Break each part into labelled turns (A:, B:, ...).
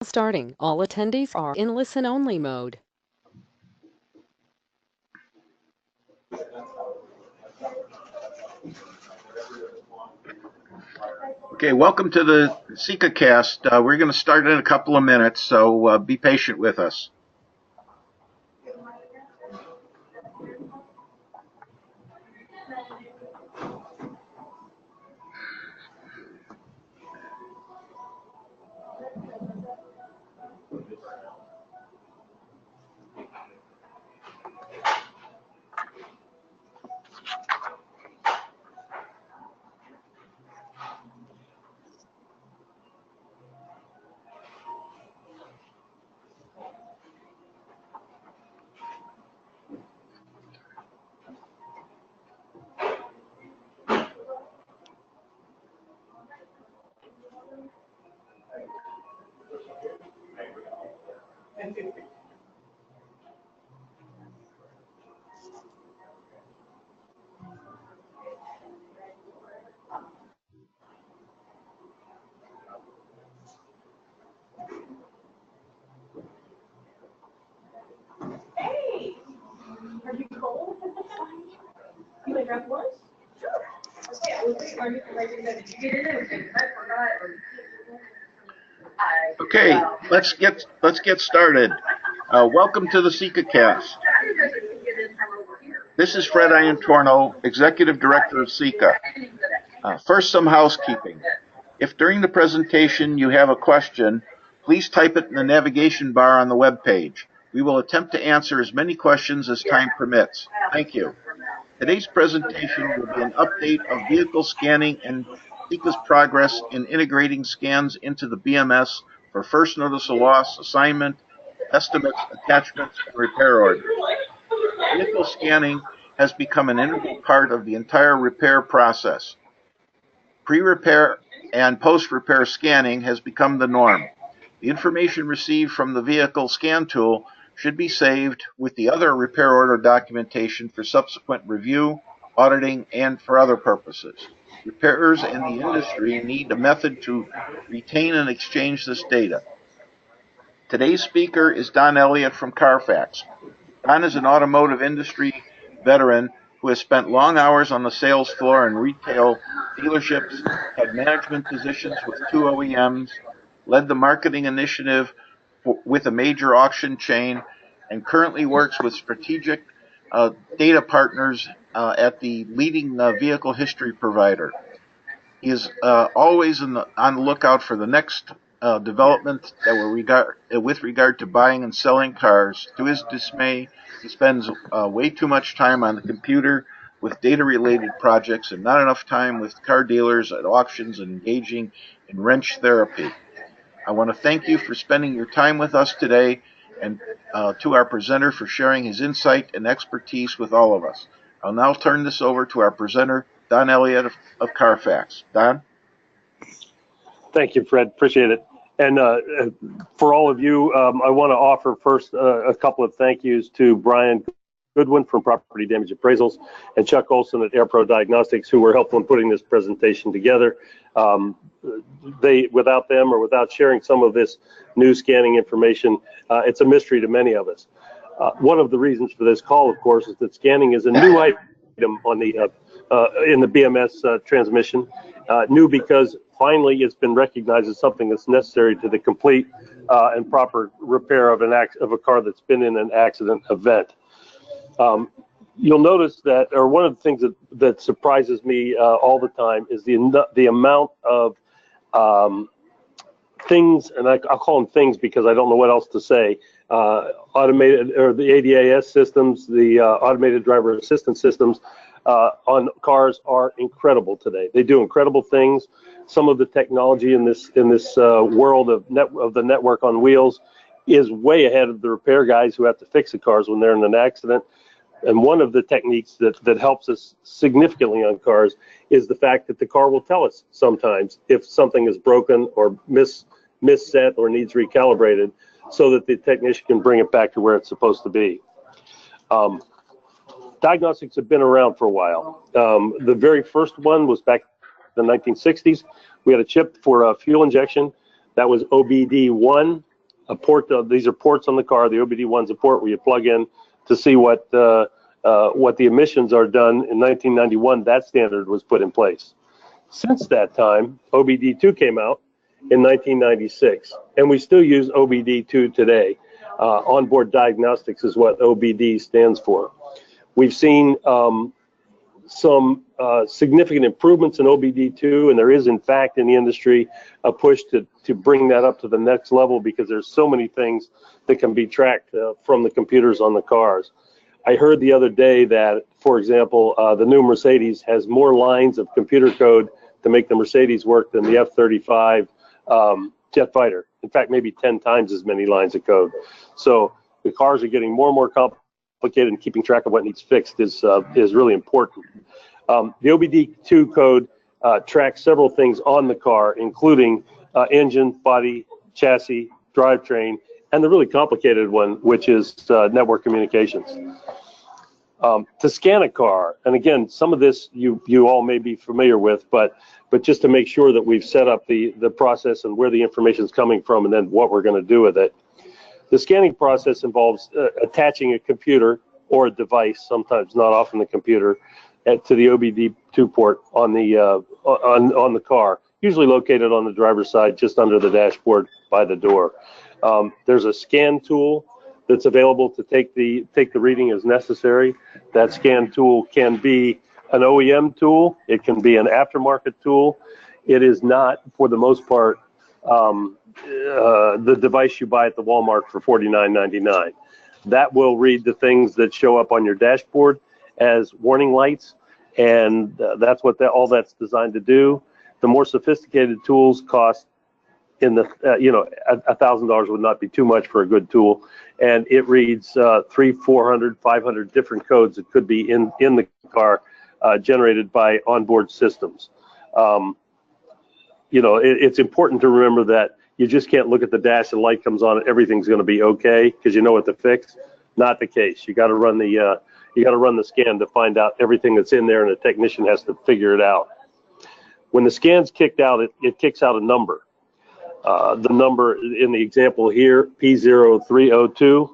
A: Starting. All attendees are in listen-only mode.
B: Okay, welcome to the CIECA cast. We're going to start in a couple of minutes, so be patient with us.
C: Hey, are you cold? You want to grab lunch? Sure. Okay, I was waiting for you to did you get in there? I forgot.
B: Okay, let's get started. Welcome to the CIECA cast. This is Fred Iantorno, Executive Director of CIECA. First, some housekeeping. If during the presentation you have a question, please type it in the navigation bar on the web page. We will attempt to answer as many questions as time permits. Thank you. Today's presentation will be an update of vehicle scanning and CIECA's progress in integrating scans into the BMS for first notice of loss, assignment, estimates, attachments, and repair orders. Vehicle scanning has become an integral part of the entire repair process. Pre-repair and post-repair scanning has become the norm. The information received from the vehicle scan tool should be saved with the other repair order documentation for subsequent review, auditing, and for other purposes. Repairers and the industry need a method to retain and exchange this data. Today's speaker is Don Elliott from Carfax. Don is an automotive industry veteran who has spent long hours on the sales floor in retail dealerships, had management positions with 2 OEMs, led the marketing initiative with a major auction chain, and currently works with strategic data partners at the leading vehicle history provider. He is always on the lookout for the next development that will with regard to buying and selling cars. To his dismay, he spends way too much time on the computer with data-related projects and not enough time with car dealers at auctions and engaging in wrench therapy. I want to thank you for spending your time with us today, and to our presenter for sharing his insight and expertise with all of us. I'll now turn this over to our presenter, Don Elliott of Carfax. Don?
D: Thank you, Fred. Appreciate it. And for all of you, I want to offer first a couple of thank yous to Brian Goodwin from Property Damage Appraisals and Chuck Olson at AirPro Diagnostics, who were helpful in putting this presentation together. Without them or without sharing some of this new scanning information, it's a mystery to many of us. One of the reasons for this call, of course, is that scanning is a new item on the in the BMS transmission. New because finally it's been recognized as something that's necessary to the complete and proper repair of a car that's been in an accident event. You'll notice that, or one of the things that surprises me all the time is the amount of things, and I'll call them things because I don't know what else to say, automated, or the ADAS systems, the automated driver assistance systems on cars are incredible today. They do incredible things. Some of the technology in this world of the network on wheels is way ahead of the repair guys who have to fix the cars when they're in an accident. And one of the techniques that helps us significantly on cars is the fact that the car will tell us sometimes if something is broken or misset or needs recalibrated, so that the technician can bring it back to where it's supposed to be. Diagnostics have been around for a while. The very first one was back in the 1960s. We had a chip for fuel injection That was OBD1, a port. These are ports on the car. The OBD1's a port where you plug in to see what the emissions are done. In 1991, that standard was put in place. Since that time, OBD2 came out in 1996, and we still use OBD2 today. Onboard Diagnostics is what OBD stands for. We've seen some significant improvements in OBD2, and there is, in fact, in the industry, a push to bring that up to the next level because there's so many things that can be tracked from the computers on the cars. I heard the other day that, for example, the new Mercedes has more lines of computer code to make the Mercedes work than the F-35 jet fighter. In fact, maybe 10 times as many lines of code. So the cars are getting more and more complicated, and keeping track of what needs fixed is really important. The OBD2 code tracks several things on the car, including engine, body, chassis, drivetrain, and the really complicated one, which is network communications. To scan a car, and again, some of this you all may be familiar with, but just to make sure that we've set up the process and where the information is coming from, and then what we're going to do with it. The scanning process involves attaching a computer or a device, sometimes not often the computer, to the OBD2 port on the car, usually located on the driver's side, just under the dashboard by the door. There's a scan tool that's available to take the reading as necessary. That scan tool can be an OEM tool. It can be an aftermarket tool. It is not, for the most part, the device you buy at the Walmart for $49.99. That will read the things that show up on your dashboard as warning lights, and that's what all that's designed to do. The more sophisticated tools cost in the $1,000 would not be too much for a good tool, and it reads 300, 400, 500 different codes that could be in the car generated by onboard systems. It's important to remember that you just can't look at the dash and light comes on and everything's going to be okay because you know what to fix. Not the case. You got to run the scan to find out everything that's in there, and the technician has to figure it out. When the scan's kicked out, it kicks out a number. The number in the example here, P0302.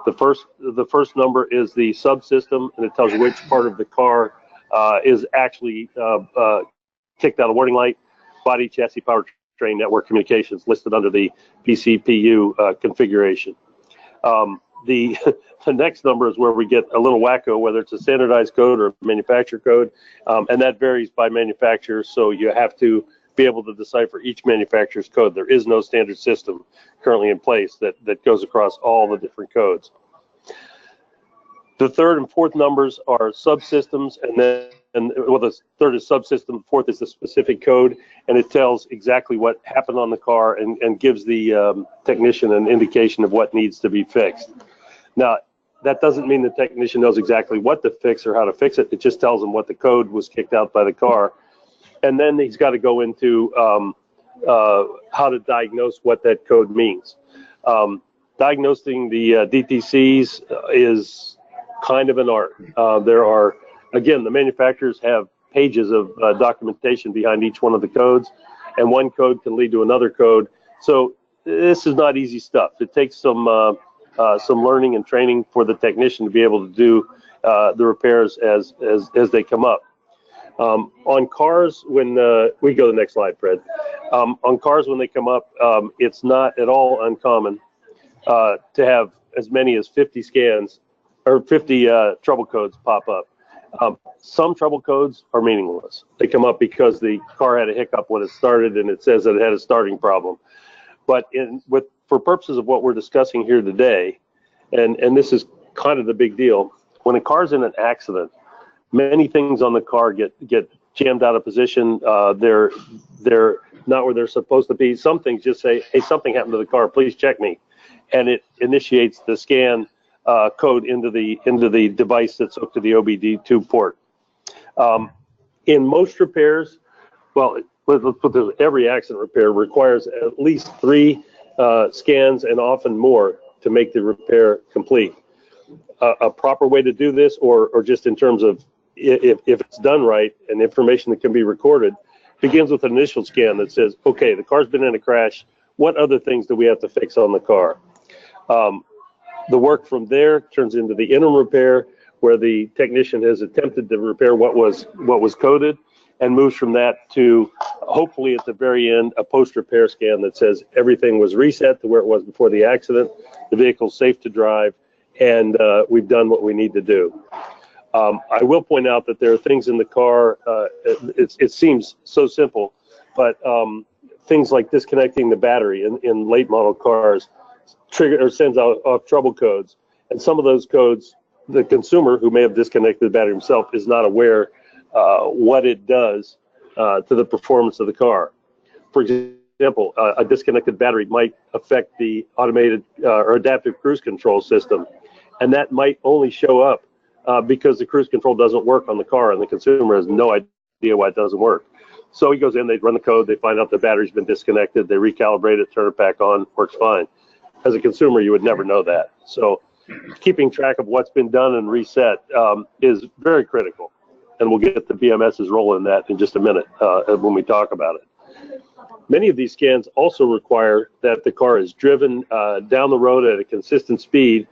D: The first number is the subsystem, and it tells you which part of the car is actually kicked out a warning light. Body, chassis, powertrain, network communications listed under the PCPU configuration. The next number is where we get a little wacko, whether it's a standardized code or a manufacturer code, and that varies by manufacturer, so you have to be able to decipher each manufacturer's code. There is no standard system currently in place that goes across all the different codes. The third and fourth numbers are subsystems, the third is subsystem, the fourth is the specific code, and it tells exactly what happened on the car and gives the technician an indication of what needs to be fixed. Now, that doesn't mean the technician knows exactly what to fix or how to fix it. It just tells him what the code was kicked out by the car. And then he's got to go into how to diagnose what that code means. Diagnosing the DTCs is kind of an art. There are, again, the manufacturers have pages of documentation behind each one of the codes, and one code can lead to another code. So this is not easy stuff. It takes some learning and training for the technician to be able to do the repairs as they come up. On cars, when we go to the next slide, Fred. On cars, when they come up, it's not at all uncommon to have as many as 50 scans or 50 trouble codes pop up. Some trouble codes are meaningless. They come up because the car had a hiccup when it started, and it says that it had a starting problem. But for purposes of what we're discussing here today, and this is kind of the big deal, when a car's in an accident, many things on the car get jammed out of position. They're not where they're supposed to be. Some things just say, hey, something happened to the car, please check me. And it initiates the scan code into the device that's hooked to the OBD2 port. In most repairs, well, let's put this, every accident repair requires at least 3 scans and often more to make the repair complete. A proper way to do this, or just in terms of if it's done right and information that can be recorded, begins with an initial scan that says, okay, the car's been in a crash. what other things do we have to fix on the car? The work from there turns into the interim repair, where the technician has attempted to repair what was coded, and moves from that to, hopefully at the very end, a post-repair scan that says everything was reset to where it was before the accident, the vehicle's safe to drive, and we've done what we need to do. I will point out that there are things in the car, it seems so simple, but things like disconnecting the battery in late model cars trigger or sends out off trouble codes, and some of those codes, the consumer who may have disconnected the battery himself is not aware what it does to the performance of the car. For example, a disconnected battery might affect the automated or adaptive cruise control system, and that might only show up because the cruise control doesn't work on the car, and the consumer has no idea why it doesn't work. So he goes in, they run the code, they find out the battery's been disconnected, they recalibrate it, turn it back on, works fine. As a consumer, you would never know that. So keeping track of what's been done and reset is very critical. And we'll get the BMS's role in that in just a minute when we talk about it. Many of these scans also require that the car is driven down the road at a consistent speed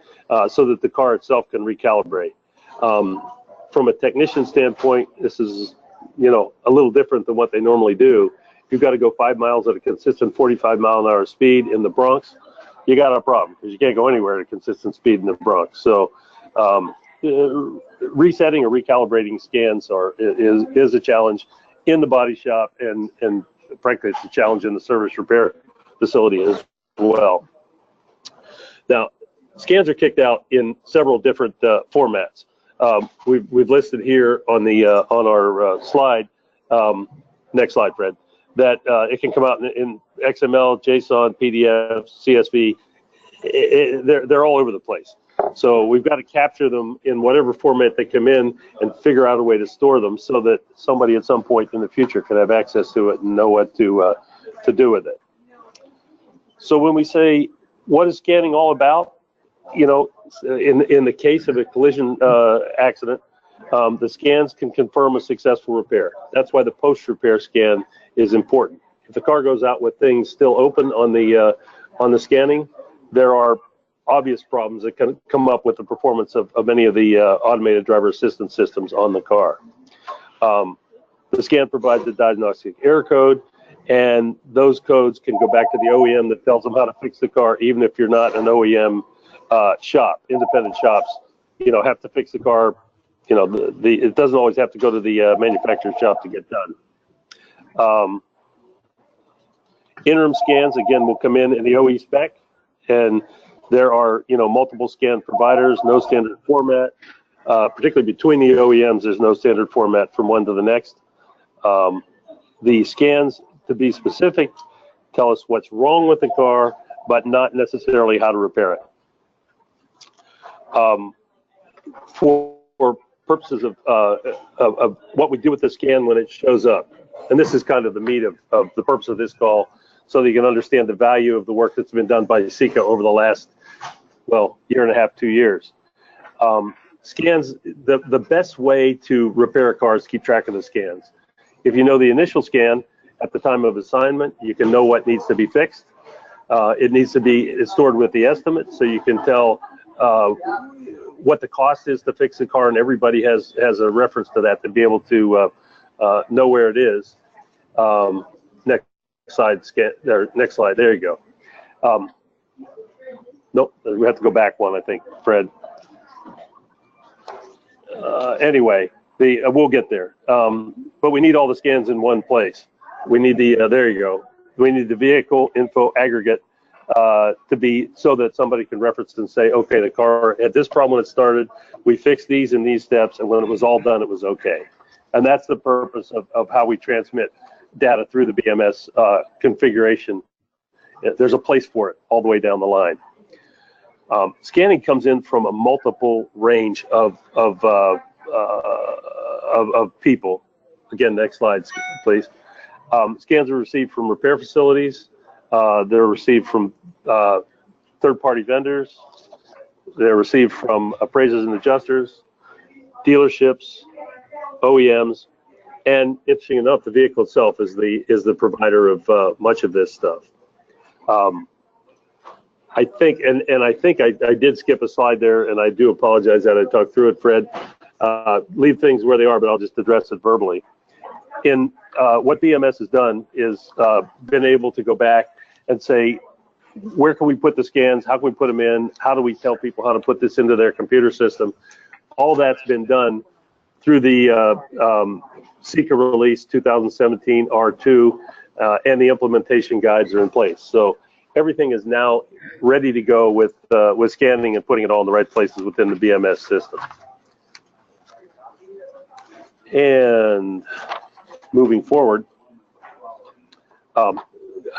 D: so that the car itself can recalibrate. From a technician standpoint, this is, you know, a little different than what they normally do. If you've got to go 5 miles at a consistent 45-mile-an-hour speed in the Bronx, you got a problem because you can't go anywhere at a consistent speed in the Bronx. So resetting or recalibrating scans is a challenge in the body shop, and frankly, it's a challenge in the service repair facility as well. Now, scans are kicked out in several different formats. We've listed here on the on our slide. Next slide, Fred. That it can come out in XML, JSON, PDF, CSV. They're all over the place. So we've got to capture them in whatever format they come in and figure out a way to store them so that somebody at some point in the future can have access to it and know what to do with it. So when we say, what is scanning all about? You know, in the case of a collision accident, the scans can confirm a successful repair. That's why the post-repair scan is important. If the car goes out with things still open on the scanning, there are obvious problems that can come up with the performance of many of the automated driver assistance systems on the car. The scan provides the diagnostic error code, and those codes can go back to the OEM that tells them how to fix the car, even if you're not an OEM shop. Independent shops, you know, have to fix the car. You know, it doesn't always have to go to the manufacturer shop to get done. Interim scans, again, will come in the OE spec, and there are, you know, multiple scan providers, no standard format. Particularly between the OEMs, there's no standard format from one to the next. The scans, to be specific, tell us what's wrong with the car, but not necessarily how to repair it. For purposes of what we do with the scan when it shows up, and this is kind of the meat of the purpose of this call, so that you can understand the value of the work that's been done by CIECA over the last, well, year and a half, 2 years. Scans, the best way to repair a car is to keep track of the scans. If you know the initial scan at the time of assignment, you can know what needs to be fixed. It needs to be stored with the estimate, so you can tell what the cost is to fix the car, and everybody has a reference to that to be able to know where it is. Next slide, next slide. There you go. Nope, we have to go back one, I think, Fred. Anyway, we'll get there. But we need all the scans in one place. We need the there you go. We need the vehicle info aggregate to be so that somebody can reference and say, okay, the car had this problem when it started. We fixed these and these steps, and when it was all done, it was okay. And that's the purpose of how we transmit data through the BMS configuration. There's a place for it all the way down the line. Scanning comes in from a multiple range of people. Again, next slide, please. Scans are received from repair facilities. They're received from third-party vendors. They're received from appraisers and adjusters, dealerships, OEMs, and interesting enough, the vehicle itself is the provider of much of this stuff. I think, and I think I did skip a slide there, and I do apologize that I talked through it, Fred. Leave things where they are, but I'll just address it verbally. In what BMS has done is been able to go back and say, where can we put the scans? How can we put them in? How do we tell people how to put this into their computer system? All that's been done through the CIECA release 2017 R2, and the implementation guides are in place. So everything is now ready to go with scanning and putting it all in the right places within the BMS system. And moving forward,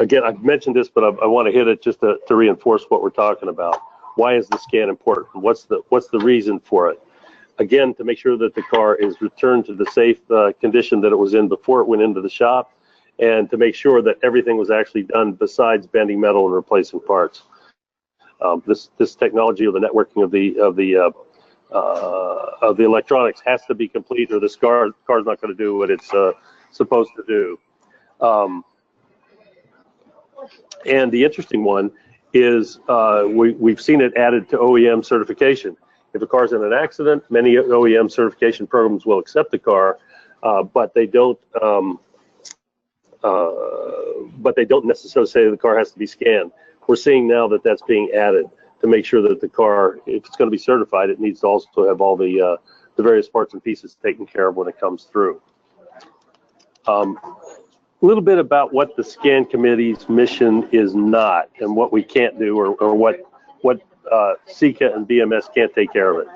D: again, I've mentioned this, but I want to hit it just to reinforce what we're talking about. Why is the scan important? What's the reason for it? Again, to make sure that the car is returned to the safe condition that it was in before it went into the shop, and to make sure that everything was actually done besides bending metal and replacing parts. This technology, or the networking of the electronics, has to be complete, or this car's not going to do what it's supposed to do. And the interesting one is we've seen it added to OEM certification. If a car's in an accident, many OEM certification programs will accept the car, but they don't necessarily say the car has to be scanned. We're seeing now that that's being added to make sure that the car, if it's going to be certified, it needs to also have all the various parts and pieces taken care of when it comes through. A little bit about what the Scan Committee's mission is not, and what we can't do, or what CIECA and BMS can't take care of it.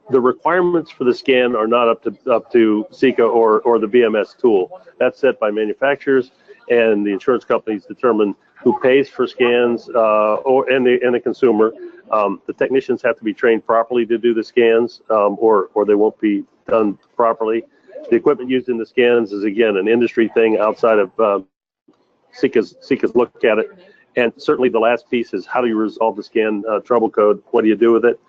D: The requirements for the scan are not up to CIECA or the BMS tool. That's set by manufacturers, and the insurance companies determine who pays for scans, and the consumer. The technicians have to be trained properly to do the scans, or they won't be done properly. The equipment used in the scans is, again, an industry thing outside of CIECA's look at it. And certainly the last piece is, how do you resolve the scan trouble code? What do you do with it?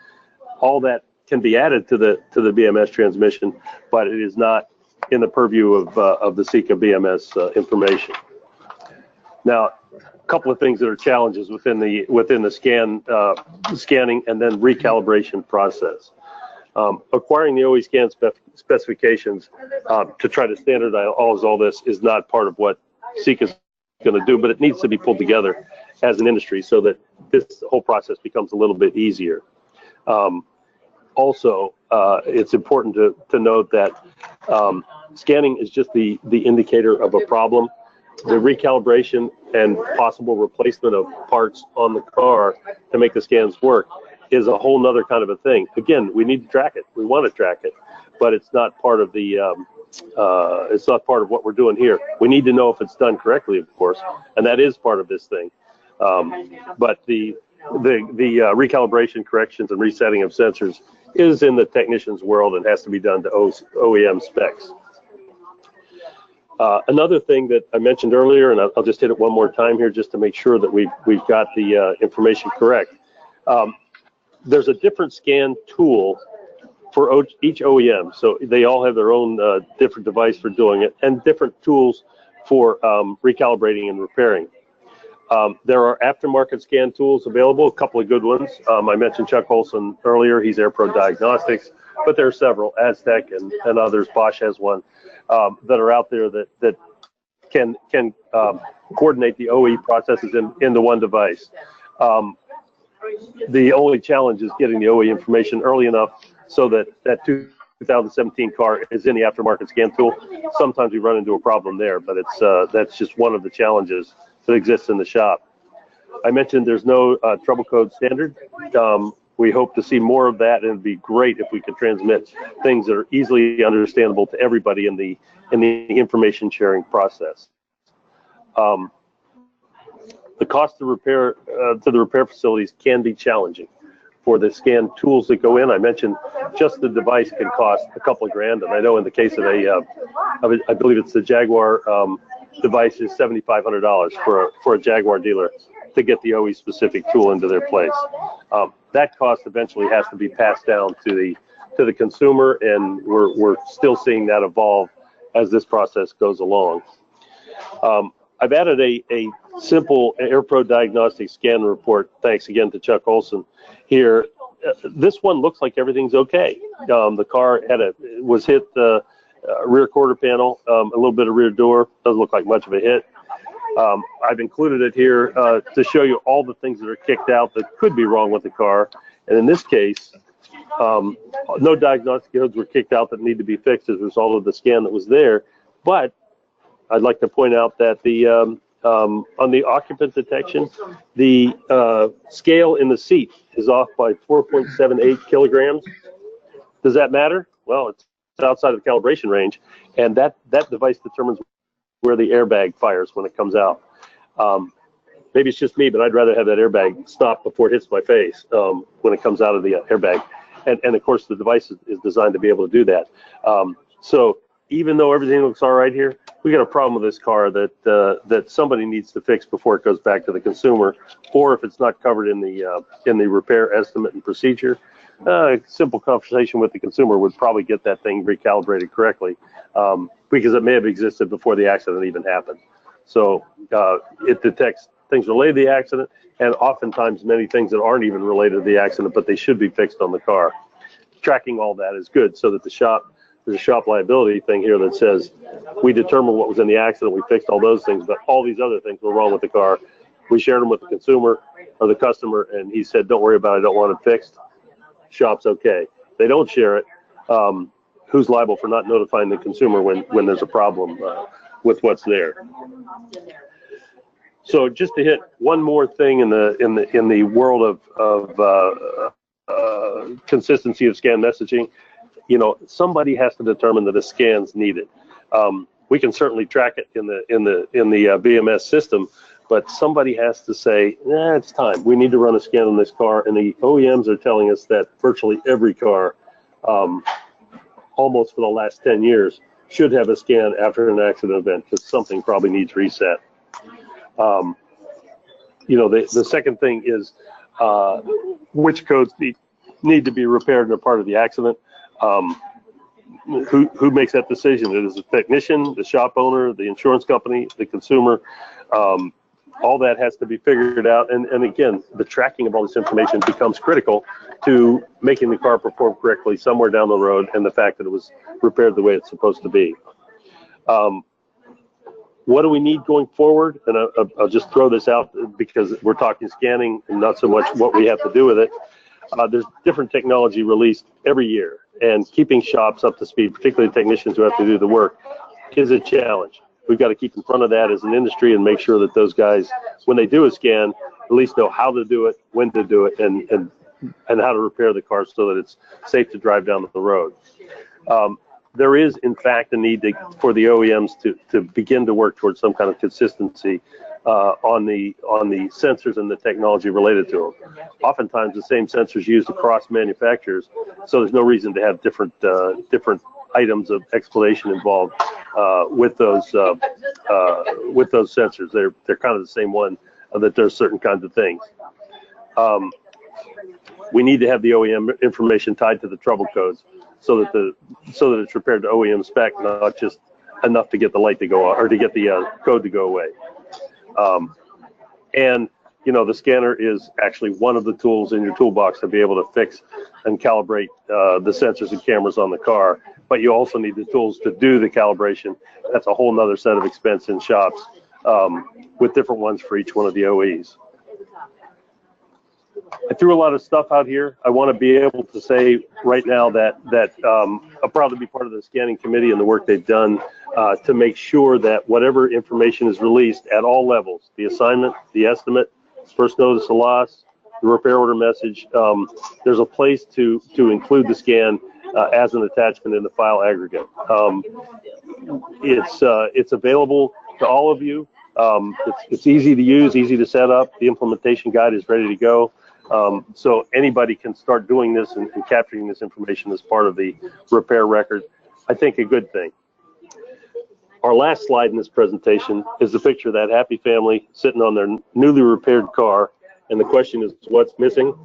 D: All that can be added to the BMS transmission, but it is not in the purview of the CIECA BMS information. Now, a couple of things that are challenges within the scanning and then recalibration process. Acquiring the OE scan specifications to try to standardize all this is not part of what CIECA is going to do, but it needs to be pulled together as an industry so that this whole process becomes a little bit easier. Also, it's important to note that scanning is just the indicator of a problem. The recalibration and possible replacement of parts on the car to make the scans work is a whole nother kind of a thing. Again, we need to track it. We want to track it, but it's not part of it's not part of what we're doing here. We need to know if it's done correctly, of course, and that is part of this thing. But the recalibration, corrections, and resetting of sensors is in the technician's world and has to be done to OEM specs. Another thing that I mentioned earlier, and I'll just hit it one more time here just to make sure that we've got the information correct. There's a different scan tool for each OEM, so they all have their own different device for doing it, and different tools for recalibrating and repairing. There are aftermarket scan tools available, a couple of good ones. I mentioned Chuck Olson earlier, he's AirPro Diagnostics, but there are several, Aztec and others. Bosch has one that are out there that can coordinate the OE processes into one device. The only challenge is getting the OE information early enough so that 2017 car is in the aftermarket scan tool. Sometimes we run into a problem there, but that's just one of the challenges that exists in the shop. I mentioned there's no trouble code standard. We hope to see more of that, and it'd be great if we could transmit things that are easily understandable to everybody in the information sharing process. The cost of repair to the repair facilities can be challenging. For the scan tools that go in, I mentioned just the device can cost a couple of grand, and I know in the case of I believe it's the Jaguar device is $7,500 for a Jaguar dealer to get the OE specific tool into their place. That cost eventually has to be passed down to the consumer, and we're still seeing that evolve as this process goes along. I've added a simple AirPro Diagnostics scan report. Thanks again to Chuck Olson here. This one looks like everything's okay. The car was hit the rear quarter panel, a little bit of rear door. Doesn't look like much of a hit. I've included it here to show you all the things that are kicked out that could be wrong with the car. And in this case, no diagnostic codes were kicked out that need to be fixed as a result of the scan that was there. But I'd like to point out that on the occupant detection, the scale in the seat is off by 4.78 kilograms. Does that matter? Well, it's outside of the calibration range, and that device determines where the airbag fires when it comes out. Maybe it's just me, but I'd rather have that airbag stop before it hits my face when it comes out of the airbag. And of course, the device is designed to be able to do that. So even though everything looks all right here, we got a problem with this car that somebody needs to fix before it goes back to the consumer, or if it's not covered in the repair estimate and procedure. A simple conversation with the consumer would probably get that thing recalibrated correctly, because it may have existed before the accident even happened. So it detects things related to the accident, and oftentimes many things that aren't even related to the accident, but they should be fixed on the car. Tracking all that is good, so that there's a shop liability thing here that says we determined what was in the accident, we fixed all those things, but all these other things were wrong with the car. We shared them with the consumer or the customer, and he said, don't worry about it, I don't want it fixed. Shop's okay. They don't share it. Who's liable for not notifying the consumer when there's a problem with what's there? So just to hit one more thing in the world of consistency of scan messaging, somebody has to determine that a scan's needed. We can certainly track it in the BMS system, but somebody has to say, it's time. We need to run a scan on this car, and the OEMs are telling us that virtually every car, almost for the last 10 years, should have a scan after an accident event because something probably needs reset. The second thing is which codes need to be repaired and are part of the accident. Who makes that decision? It is the technician, the shop owner, the insurance company, the consumer. All that has to be figured out. And again, the tracking of all this information becomes critical to making the car perform correctly somewhere down the road, and the fact that it was repaired the way it's supposed to be. What do we need going forward? And I'll just throw this out because we're talking scanning and not so much what we have to do with it. There's different technology released every year, and keeping shops up to speed, particularly technicians who have to do the work, is a challenge. We've got to keep in front of that as an industry and make sure that those guys, when they do a scan, at least know how to do it, when to do it, and how to repair the car so that it's safe to drive down the road. There is, in fact, a need for the OEMs to begin to work towards some kind of consistency on the sensors and the technology related to them. Oftentimes, the same sensors used across manufacturers, so there's no reason to have different items of explanation involved with those sensors. They're kind of the same one, that there's certain kinds of things. We need to have the OEM information tied to the trouble codes, so that it's repaired to OEM spec, not just enough to get the light to go on or to get the code to go away. And the scanner is actually one of the tools in your toolbox to be able to fix and calibrate the sensors and cameras on the car. But you also need the tools to do the calibration. That's a whole nother set of expense in shops, with different ones for each one of the OEs. I threw a lot of stuff out here. I want to be able to say right now that I'm proud to be part of the scanning committee and the work they've done to make sure that whatever information is released at all levels, the assignment, the estimate, first notice of loss, the repair order message, there's a place to include the scan as an attachment in the file aggregate. It's available to all of you. It's easy to use, easy to set up. The implementation guide is ready to go. So anybody can start doing this and capturing this information as part of the repair record. I think a good thing. Our last slide in this presentation is the picture of that happy family sitting on their newly repaired car, and the question is, what's missing?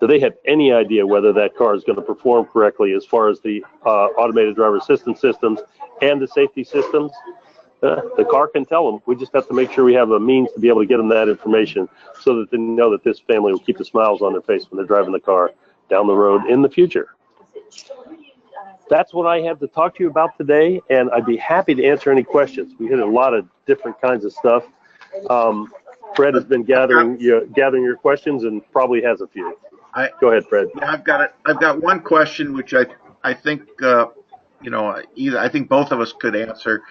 D: Do they have any idea whether that car is going to perform correctly as far as the automated driver assistance systems and the safety systems? The car can tell them. We just have to make sure we have a means to be able to get them that information so that they know that this family will keep the smiles on their face when they're driving the car down the road in the future. That's what I had to talk to you about today, and I'd be happy to answer any questions. We hit a lot of different kinds of stuff. Fred has been gathering your questions and probably has a few. Go ahead, Fred.
B: Yeah, I've got one question which I think I think both of us could answer.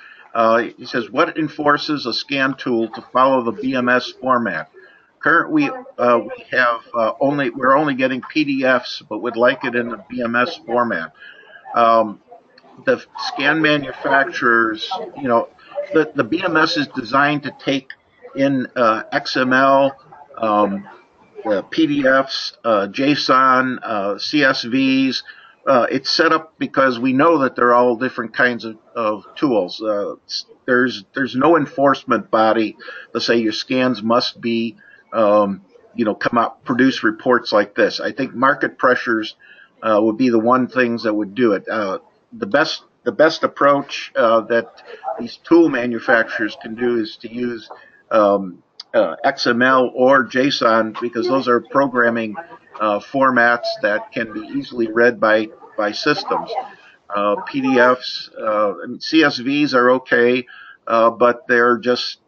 B: He says, what enforces a scan tool to follow the BMS format? Currently, we're only getting PDFs, but would like it in the BMS format. The scan manufacturers, the BMS is designed to take in XML, PDFs, JSON, CSVs. It's set up because we know that they're all different kinds of tools. There's no enforcement body to say your scans must be, come out, produce reports like this. I think market pressures would be the one things that would do it. The best approach that these tool manufacturers can do is to use XML or JSON, because those are programming formats that can be easily read by systems. PDFs, CSVs are okay, but they're just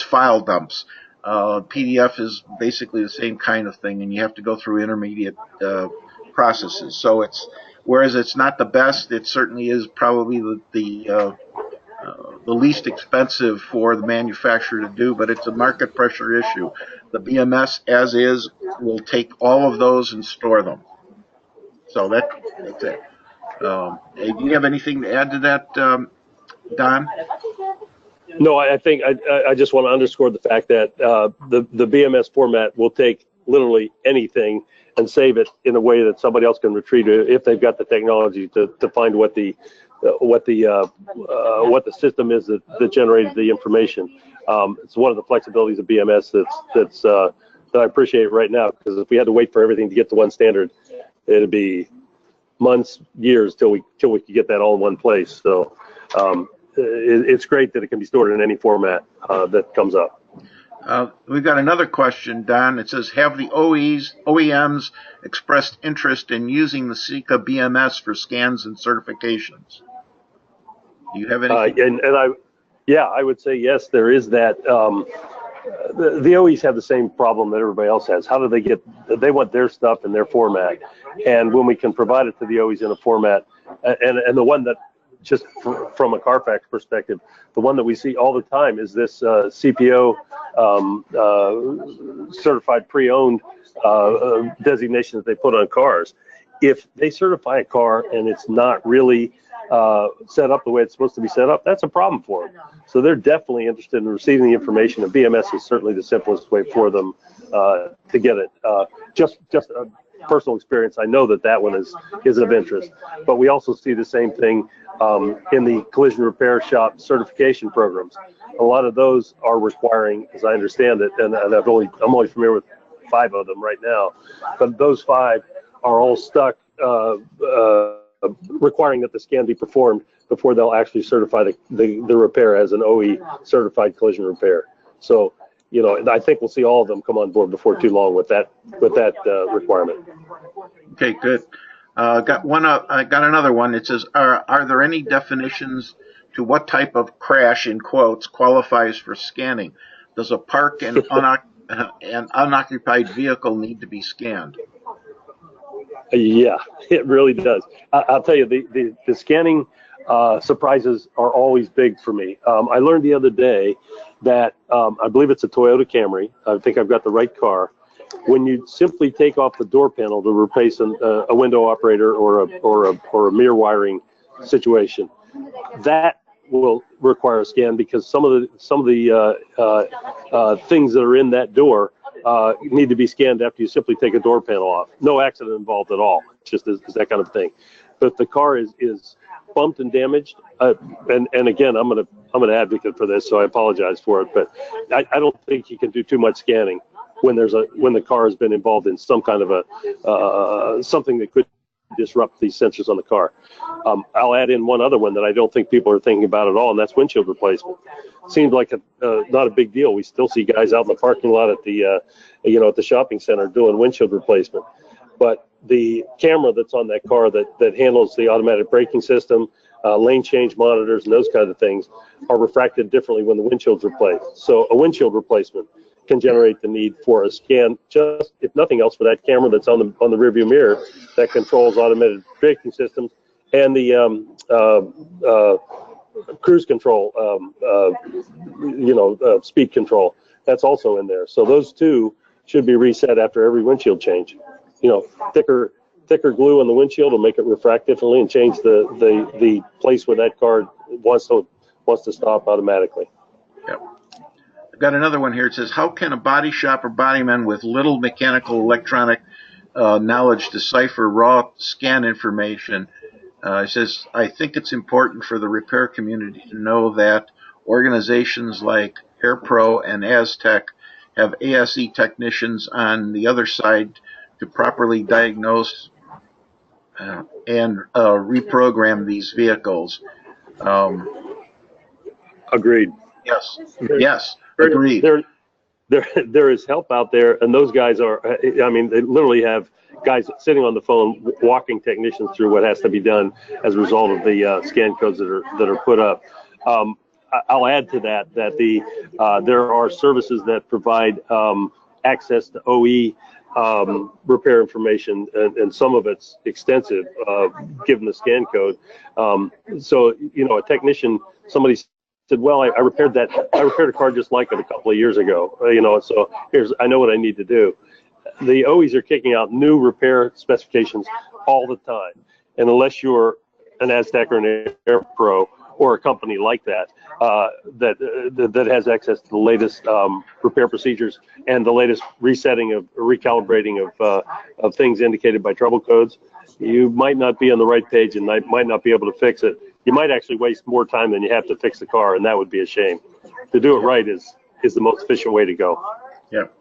B: file dumps. PDF is basically the same kind of thing, and you have to go through intermediate processes. So whereas it's not the best, it certainly is probably the least expensive for the manufacturer to do, but it's a market pressure issue. The BMS, as is, will take all of those and store them. So that's it. Hey, do you have anything to add to that, Don?
D: No, I think I just want to underscore the fact that the BMS format will take literally anything and save it in a way that somebody else can retrieve it if they've got the technology to find what the system is that generated the information. It's one of the flexibilities of BMS that I appreciate right now, because if we had to wait for everything to get to one standard, it'd be months, years till we could get that all in one place. So it's great that it can be stored in any format that comes up.
B: We've got another question, Don. It says, have the OEMs expressed interest in using the CIECA BMS for scans and certifications? Do you have anything?
D: I would say yes, there is that. The OEs have the same problem that everybody else has. How do they want their stuff in their format. And when we can provide it to the OEs in a format, and the one that, just from a Carfax perspective, the one that we see all the time is this CBO Certified PreOwned designation that they put on cars. If they certify a car and it's not really set up the way it's supposed to be set up, that's a problem for them. So they're definitely interested in receiving the information, and BMS is certainly the simplest way for them to get it. Just a personal experience, I know that one is of interest. But we also see the same thing in the collision repair shop certification programs. A lot of those are requiring, as I understand it, and I'm only familiar with 5 of them right now, but those 5 are all stuck requiring that the scan be performed before they'll actually certify the repair as an OE certified collision repair. So, I think we'll see all of them come on board before too long with that requirement.
B: Okay, good. I got another one. It says, are there any definitions to what type of crash, in quotes, qualifies for scanning? Does a parked and unoccupied vehicle need to be scanned?
D: Yeah, it really does. I'll tell you, the scanning surprises are always big for me. I learned the other day that I believe it's a Toyota Camry. I think I've got the right car. When you simply take off the door panel to replace a window operator or a mirror wiring situation, that will require a scan, because some of the things that are in that door need to be scanned after you simply take a door panel off. No accident involved at all. It's just that kind of thing. But if the car is bumped and damaged, and again, I'm an advocate for this, so I apologize for it, but I don't think you can do too much scanning when the car has been involved in some kind of something that could disrupt these sensors on the car. I'll add in one other one that I don't think people are thinking about at all, and that's windshield replacement. Seems like not a big deal. We still see guys out in the parking lot at the at the shopping center doing windshield replacement. But the camera that's on that car that handles the automatic braking system, lane change monitors, and those kind of things are refracted differently when the windshield's replaced. So a windshield replacement can generate the need for a scan, just if nothing else, for that camera that's on the rearview mirror that controls automated braking systems and the cruise control, speed control. That's also in there. So those two should be reset after every windshield change. Thicker glue on the windshield will make it refract differently and change the place where that car wants to stop automatically.
B: Yep. I've got another one here. It says, how can a body shop or bodyman with little mechanical electronic knowledge decipher raw scan information? It says, I think it's important for the repair community to know that organizations like AirPro and Aztec have ASE technicians on the other side to properly diagnose and reprogram these vehicles.
D: Agreed.
B: Yes. Yes. Agreed.
D: There is help out there, and those guys they literally have guys sitting on the phone walking technicians through what has to be done as a result of the scan codes that are put up. I'll add to that there are services that provide access to OE repair information, and some of it's extensive given the scan code. So a technician, somebody said, well, I repaired a car just like it a couple of years ago, so I know what I need to do. The OEs are kicking out new repair specifications all the time, and unless you're an Aztec or an AirPro or a company like that that has access to the latest repair procedures and the latest resetting of recalibrating of things indicated by trouble codes, you might not be on the right page and might not be able to fix it. You might actually waste more time than you have to fix the car, and that would be a shame. To do it right is the most efficient way to go.
B: Yep.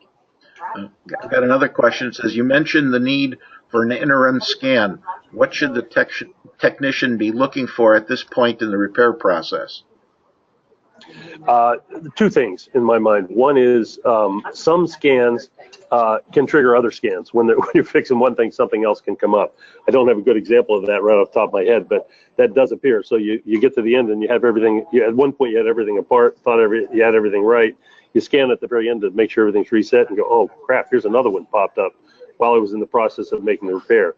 B: I've got another question. It says, you mentioned the need for an interim scan. What should the technician be looking for at this point in the repair process?
D: Two things in my mind. One is some scans can trigger other scans. When you're fixing one thing, something else can come up. I don't have a good example of that right off the top of my head, but that does appear. So you get to the end and you have everything. At one point you had everything apart, thought you had everything right. You scan at the very end to make sure everything's reset and go, oh crap, here's another one popped up while I was in the process of making the repair.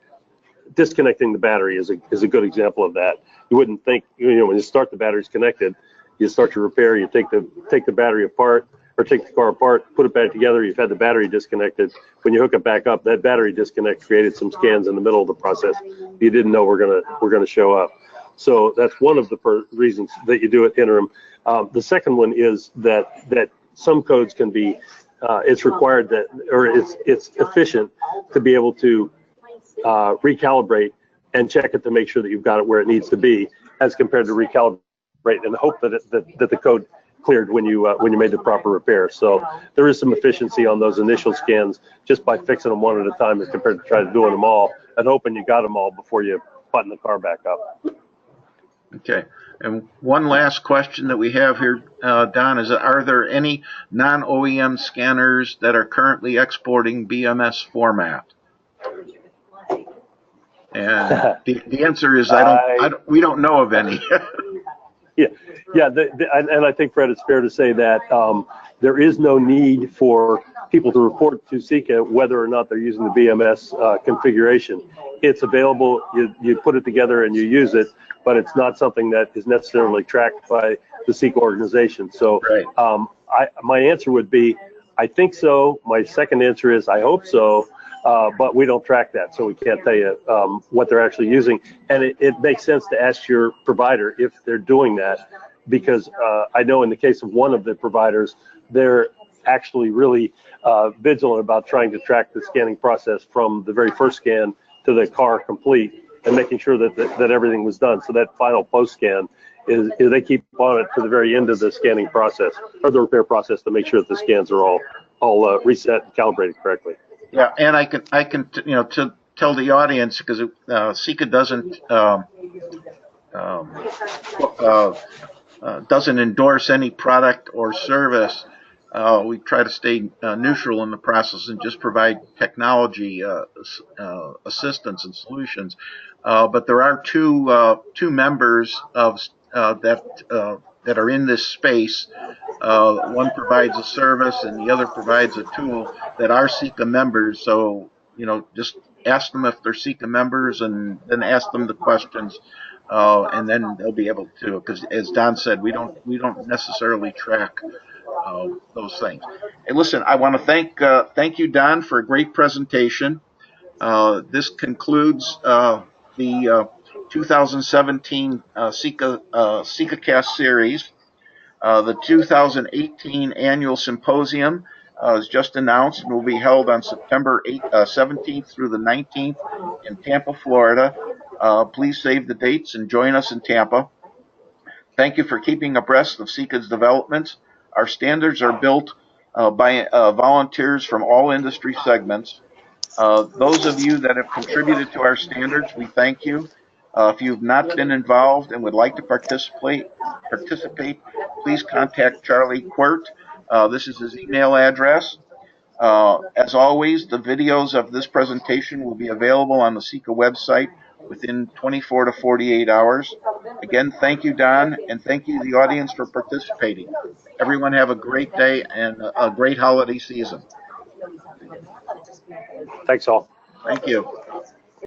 D: Disconnecting the battery is a good example of that. You wouldn't think, when you start the battery's connected, you start your repair, you take the battery apart or take the car apart, put it back together, you've had the battery disconnected. When you hook it back up, that battery disconnect created some scans in the middle of the process you didn't know were gonna show up. So that's one of the reasons that you do it interim. The second one is that some codes can be, it's required that, or it's efficient to be able to recalibrate and check it to make sure that you've got it where it needs to be, as compared to recalibrate and hope that the code cleared when you made the proper repair. So there is some efficiency on those initial scans just by fixing them one at a time, as compared to trying to doing them all and hoping you got them all before you button the car back up.
B: Okay. And one last question that we have here, Don, is, are there any non-OEM scanners that are currently exporting BMS format? And the answer is we don't know of any.
D: Yeah, and I think, Fred, it's fair to say that there is no need for people to report to CIECA whether or not they're using the BMS configuration. It's available, you put it together and you use it, but it's not something that is necessarily tracked by the CIECA organization. So right. My answer would be, I think so. My second answer is, I hope so. But we don't track that, so we can't tell you what they're actually using. And it makes sense to ask your provider if they're doing that, because I know in the case of one of the providers, they're actually really vigilant about trying to track the scanning process from the very first scan to the car complete, and making sure that everything was done. So that final post scan is they keep on it to the very end of the scanning process or the repair process to make sure that the scans are all reset and calibrated correctly.
B: Yeah, and I can, to tell the audience, because CIECA doesn't endorse any product or service. We try to stay neutral in the process and just provide technology assistance and solutions. But there are two members of that are in this space. One provides a service and the other provides a tool that are CIECA members. So, just ask them if they're CIECA members and then ask them the questions. And then they'll be able to, because as Don said, we don't necessarily track those things. Hey, listen, I want to thank you, Don, for a great presentation. This concludes the 2017 CIECA series. The 2018 annual symposium is just announced and will be held on September 17th through the 19th in Tampa, Florida. Please save the dates and join us in Tampa. Thank you for keeping abreast of CIECA's developments. Our standards are built by volunteers from all industry segments. Those of you that have contributed to our standards, we thank you. If you've not been involved and would like to participate, please contact Charlie Quirt. This is his email address. As always, the videos of this presentation will be available on the CIECA website within 24 to 48 hours. Again, thank you, Don, and thank you, the audience, for participating. Everyone have a great day and a great holiday season.
D: Thanks all.
B: Thank you.